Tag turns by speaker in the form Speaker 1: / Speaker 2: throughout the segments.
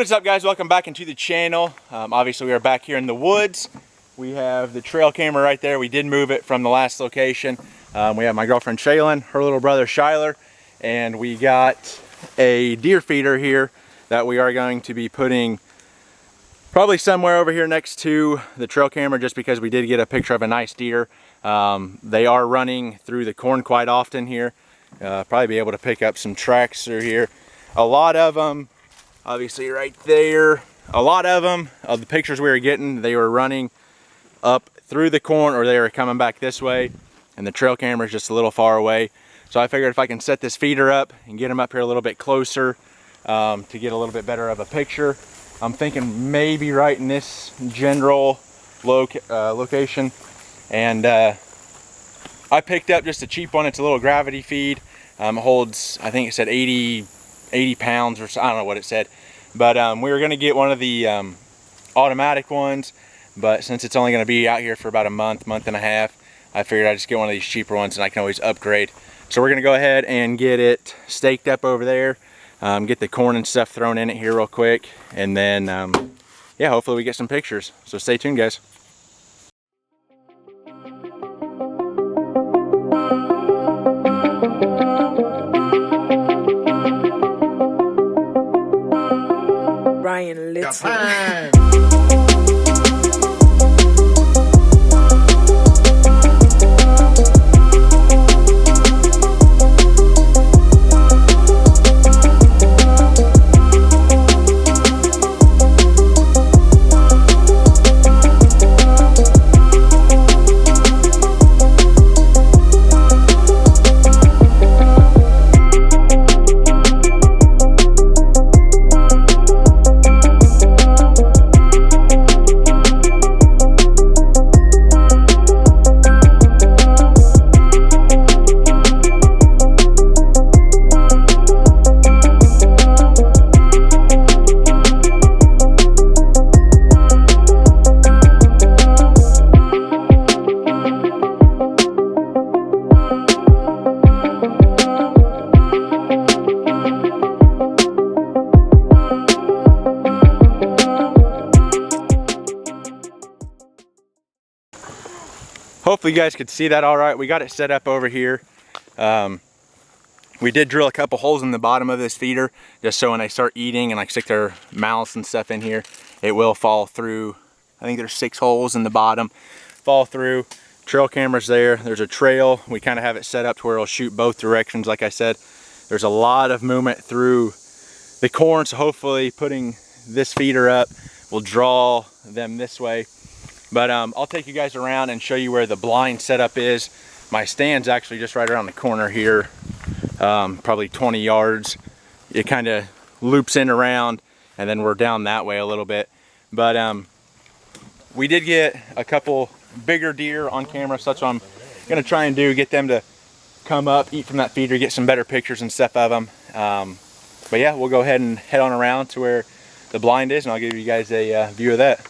Speaker 1: What is up, guys? Welcome back into the channel. Obviously we are back here in the woods. We have the trail camera right there. We did move it from the last location. We have my girlfriend Shaylin, her little brother Shyler, and we got a deer feeder here that we are going to be putting probably somewhere over here next to the trail camera, just because we did get a picture of a nice deer. They are running through the corn quite often here. Probably be able to pick up some tracks through here. A lot of them, obviously right there, a lot of them, of the pictures we were getting, they were running up through the corn or they were coming back this way, and the trail camera is just a little far away. So I figured if I can set this feeder up and get them up here a little bit closer to get a little bit better of a picture. I'm thinking maybe right in this general location. And I picked up just a cheap one. It's a little gravity feed. It holds, I think it said 80 pounds or so, I don't know what it said. But we were gonna get one of the automatic ones, but since it's only gonna be out here for about a month and a half, I figured I'd just get one of these cheaper ones and I can always upgrade. So we're gonna go ahead and get it staked up over there, get the corn and stuff thrown in it here real quick, and then yeah, hopefully we get some pictures. So stay tuned, guys. Hopefully you guys could see that all right. We got it set up over here. We did drill a couple holes in the bottom of this feeder, just so when they start eating and like stick their mouths and stuff in here, it will fall through. I think there's 6 holes in the bottom, fall through. Trail camera's there. There's a trail. We kind of have it set up to where it'll shoot both directions. Like I said, there's a lot of movement through the corn, so hopefully putting this feeder up will draw them this way. But I'll take you guys around and show you where the blind setup is. My stand's actually just right around the corner here, probably 20 yards. It kind of loops in around, and then we're down that way a little bit. But we did get a couple bigger deer on camera, so that's what I'm gonna try and do, get them to come up, eat from that feeder, get some better pictures and stuff of them. But yeah, we'll go ahead and head on around to where the blind is, and I'll give you guys a view of that.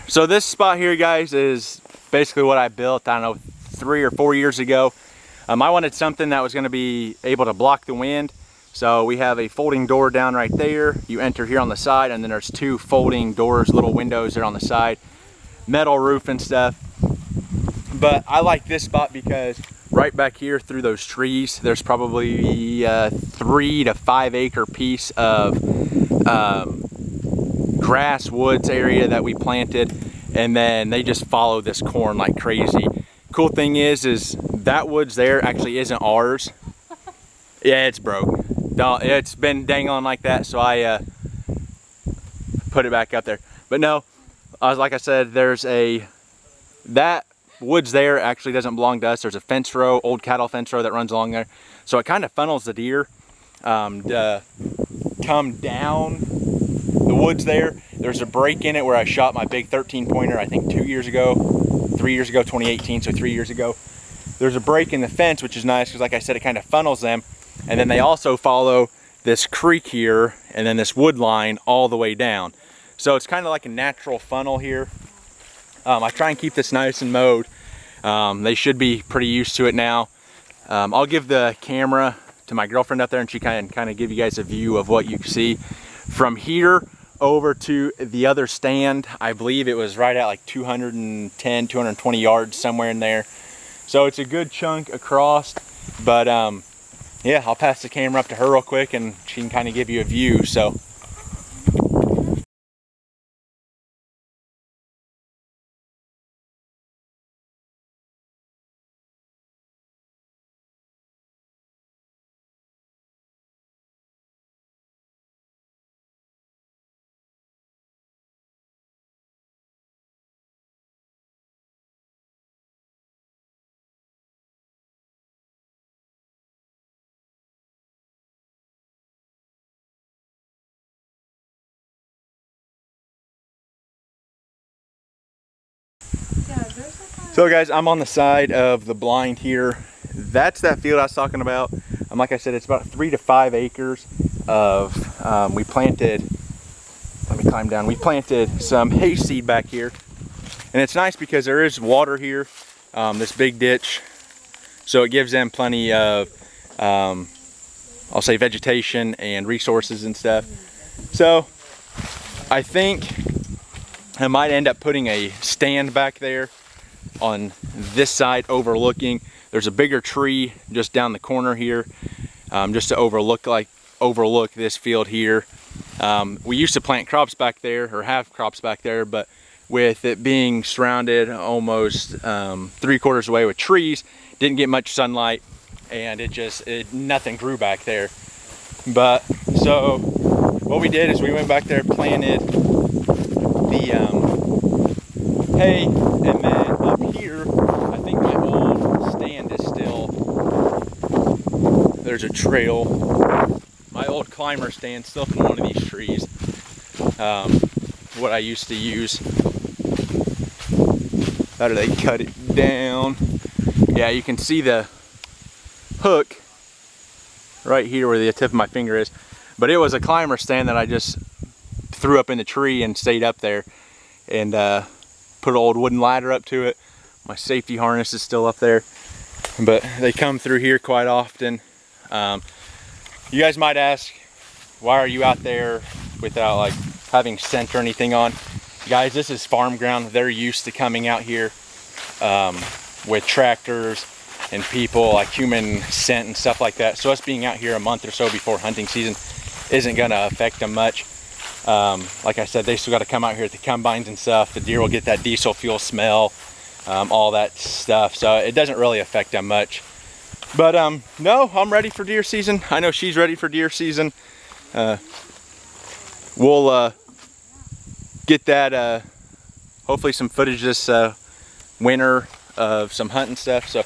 Speaker 1: So this spot here, guys, is basically what I built, I don't know, 3 or 4 years ago. I wanted something that was going to be able to block the wind. So we have a folding door down right there. You enter here on the side, and then there's 2 folding doors, little windows there on the side. Metal roof and stuff. But I like this spot because right back here through those trees, there's probably a 3 to 5 acre piece of grass woods area that we planted, and then they just follow this corn like crazy. Cool thing is that woods there actually isn't ours. Yeah, it's broke. It's been dangling like that, so I put it back up there. But no, like I said, that woods there actually doesn't belong to us. There's a fence row, old cattle fence row that runs along there, so it kind of funnels the deer to come down the woods there. There's a break in it where I shot my big 13 pointer, I think 3 years ago, 2018, so 3 years ago. There's a break in the fence, which is nice because like I said, it kind of funnels them. And then they also follow this creek here and then this wood line all the way down. So it's kind of like a natural funnel here. I try and keep this nice and mowed. They should be pretty used to it now. I'll give the camera to my girlfriend up there and she can kind of give you guys a view of what you see. From here over to the other stand, I believe it was right at like 210, 220 yards, somewhere in there. So it's a good chunk across, but yeah, I'll pass the camera up to her real quick and she can kind of give you a view. So So guys, I'm on the side of the blind here. That's that field I was talking about. Like I said, it's about 3 to 5 acres of, we planted, let me climb down, we planted some hayseed back here. And it's nice because there is water here, this big ditch. So it gives them plenty of, I'll say vegetation and resources and stuff. So I think I might end up putting a stand back there on this side overlooking. There's a bigger tree just down the corner here, just to overlook this field here. We used to plant crops back there, or have crops back there, but with it being surrounded almost 3/4 away with trees, didn't get much sunlight, and nothing grew back there. But so what we did is we went back there, planted the hay, and then up here, I think my old stand is still, there's a trail. My old climber stand still in one of these trees. What I used to use. How do they cut it down? Yeah, you can see the hook right here where the tip of my finger is. But it was a climber stand that I just threw up in the tree and stayed up there. And put an old wooden ladder up to it. My safety harness is still up there. But they come through here quite often. You guys might ask, why are you out there without like having scent or anything on? Guys, this is farm ground. They're used to coming out here with tractors and people, like human scent and stuff like that. So us being out here a month or so before hunting season isn't gonna affect them much. Like I said, they still got to come out here at the combines and stuff. The deer will get that diesel fuel smell, all that stuff. So it doesn't really affect them much. But no, I'm ready for deer season. I know she's ready for deer season. We'll get that, hopefully some footage this winter of some hunting stuff. So